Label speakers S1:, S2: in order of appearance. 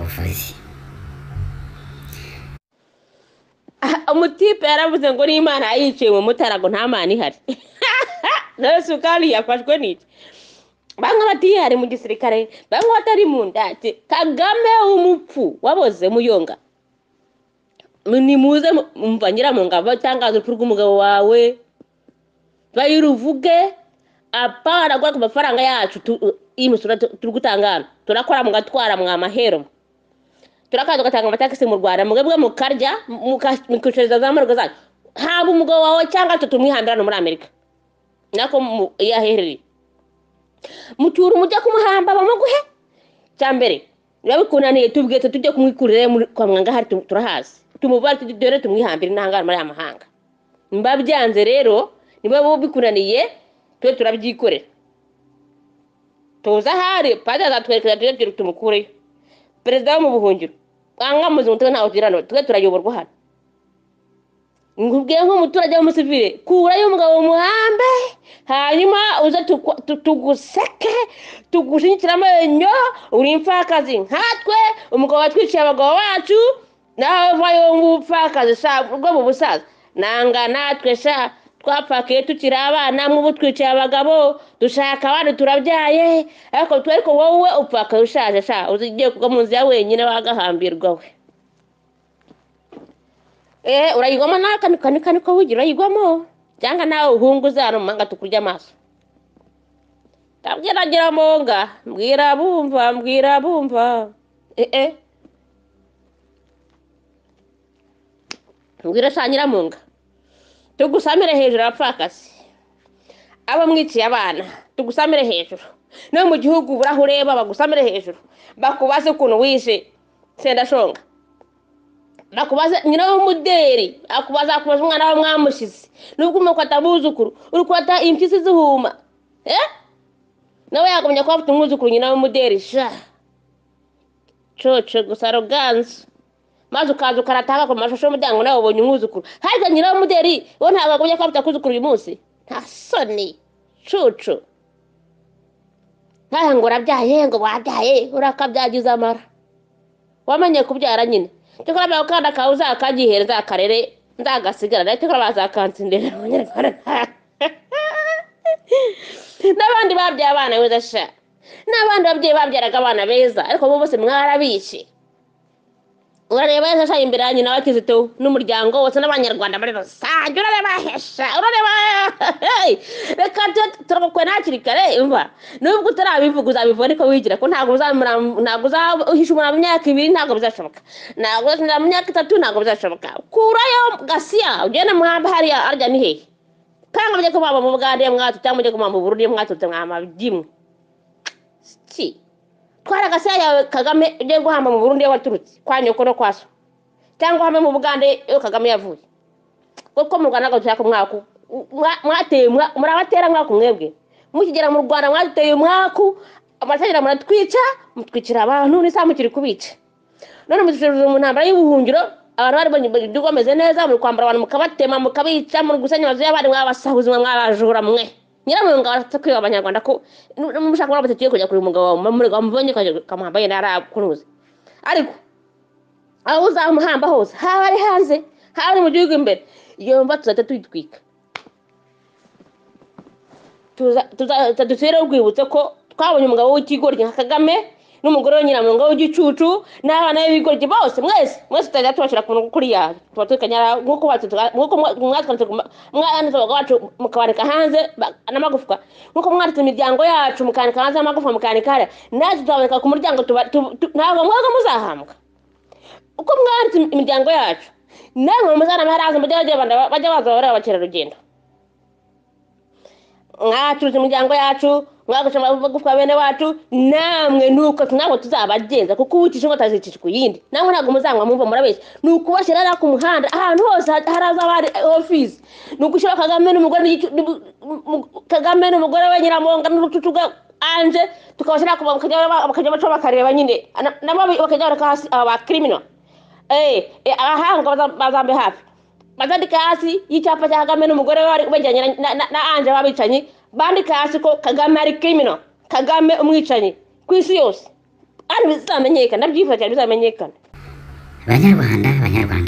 S1: ubuvuzi.
S2: Umutipe yaravuze ngo n'Imana yiciye mu mutarago nta mana ihari. Na sukari yafashwe n'iki? Bamwe batihari mu gisirikare, bamwe batari mu ndate. Kagame umupfu waboze muyonga. Ni muze mva Nyiramonga batangaza urupfu rw'umugabo wawe. Bayiruvuge apana kwa mafaranga yacu imusura turugutangana. Turakora mugatwara mwa mahero. Turakaza gatanga amatakisi mu Rwanda mugebwe mukarya mukusheza za marugo zacu. Haba umugabo wawe cyangwa tutumwihambirana muri Amerika. Nako yaherere. Mucyuru mujya kumuhamba bamuguhe. Cyambere yabikunaniye tubwete tujye kumwikurire kwa mwanga hari turahazi. Tumubara tudore tumwihambira intangara muri amahanga. Mbabyanze rero niba bo bikunaniye twe turabyikorera. Tuza hari pada zatwerekera tujye tumukure. Perezida mu buhungiro anga muzungu ntaho tirano twe turayoborwa hano. Ngubwiye nk'umuturage w'umusivile kura y'umugabo muhambe hanyuma uza tuguseke tugushinyikira amenyo uri imfakazi nkatwe umugabo watwiciye abagabo bacu naho vayo ngupfakazi ubwo mu busaza nanga natwe sha twapfakiye tukiri abana mu butwiciye abagabo dushaka abandi turabyaye ariko twereko wowe upfaka ushaje sha uzigiye kuga mu nzi ya wenyine wagahambirwa we. Urayigwamo nakani ko bugira urayigwamo cyangwa nawe uhunguza hano manga tukurya amaso. Tabwiragira monga mbwira bumva mbwira sha Nyiramonga tugusamire hejuru apfakasi abo mwiciye abana tugusamire hejuru no mu gihugu burahureba bagusamire hejuru bakubaze ukuntu wishe Sendashonga bakubaza nyina w'umuderi akubaza umwana wa mwamushize nubwo umukwata buzukuru urukwata impyisi zuhuma nawe yagumya ko afite umwuzukuru nyina w'umuderi sha coco gusa arrogance maze ukaza ukarataka ku mashusho y'umuryango nawe ubonye umwuzukuru haje nyina w'umuderi wo ntabwo agumya ko afite kuzukuru uyu munsi nta soni coco ntahe ngo urabyaye ngo wabyaye urakabyagiza amara wamenye kubyara nyine Tukora ba ukanda kauza akagihereza akarere ndagasigara ndetse kora bazakantsindira abanyarwanda n'abandi babye abana weza sha n'abandi babye babyaraga abana beza ariko bo bose mwarabishe urareba yesa sha imbere yanyu nawe Kizito n'umuryango wose n'abanyarwanda muri rusange urareba hesha urareba reka turakwe nakirikare umva nubwo utarabivuga uzabivuga ariko wigira ko ntago uzahisha umuntu mu myaka 2 ntago bizashoboka ntago mu myaka 3 ntago bizashoboka kurayo gasiya ugenda muhamba hari arya ni hehe kanga mujye kumama mu Bugande mwatu cyangwa mujye kumama mu Burundi mwatu mwama byimwe ki twara gasiya yawe Kagame ujye guhamba mu Burundi waturutse kwa nyoko no kwaso cyangwa hame mu Bugande yo Kagame yavuye kuko mu Rwanda gutya ko mwaku mwateye murabatera mwaku mwebwe mukigera mu Rwanda mwateye mwaku amashyira muratwica mutwicira abantu n'isamukiri kubica none muzishuruza mu ntambara y'ubuhungiro abantu bari banyuze bameze neza muri kwambara abantu mukabatema mukabica mu gusenya amazu y'abandi mwabasahuzi mwabajura mwe Nyiramonga batakwiba abanyarwanda ko mushaka ko batatiye kujya kuri umugabo muri gamubonye kamambaye narakuruze ariko aho uzamuhamba hose hari hanze hari mu gihugu imbere iyo mva tuzatwitwika tuzadutere urwibutse ko twabonye umugabo w'ikigoryi nka Kagame n'umugore Nyiramonga w'igicucu n'abana b'ibigoryi bose mwese tajya tubashira kuri ya tubatukanya nkuko mwatwanze mwanze bagacu mukabareka hanze n'amagufa nkuko mwatse imiryango yacu mukanika hanze amagufa mukanikara naje tubabeka ku muryango ntabwo mwaga muzahambwa uko mwatse imiryango yacu namwe muzana maharaza bajya baza barabakira rugendo mwacuruza imiryango yacu mwagusha amagufa bene wacu namwe nuko nabo tuzabagenza kuko ubucishe ngo tazicishe kuyindi namwe ntago muzangwa mumva murabeshya nuko bashirara ku muhanda ahantu hose haraza abari office nuko ushaka Kagame n'umugore we Nyiramonga n'ututuga anje tukabashira bakajya baco bakareba nyine nabo bakajya baraka hasi aba criminal abahanga bazambe hafi bazandika hasi y'icyapa cya Kagame n'umugore we bajyanye na anje babicanye bandika hasi ko Kagame ari criminal Kagame umwicanyi kwisi yose kandi bizamenyekana, ndabyifuza cyane bizamenyekana.
S1: banyarwanda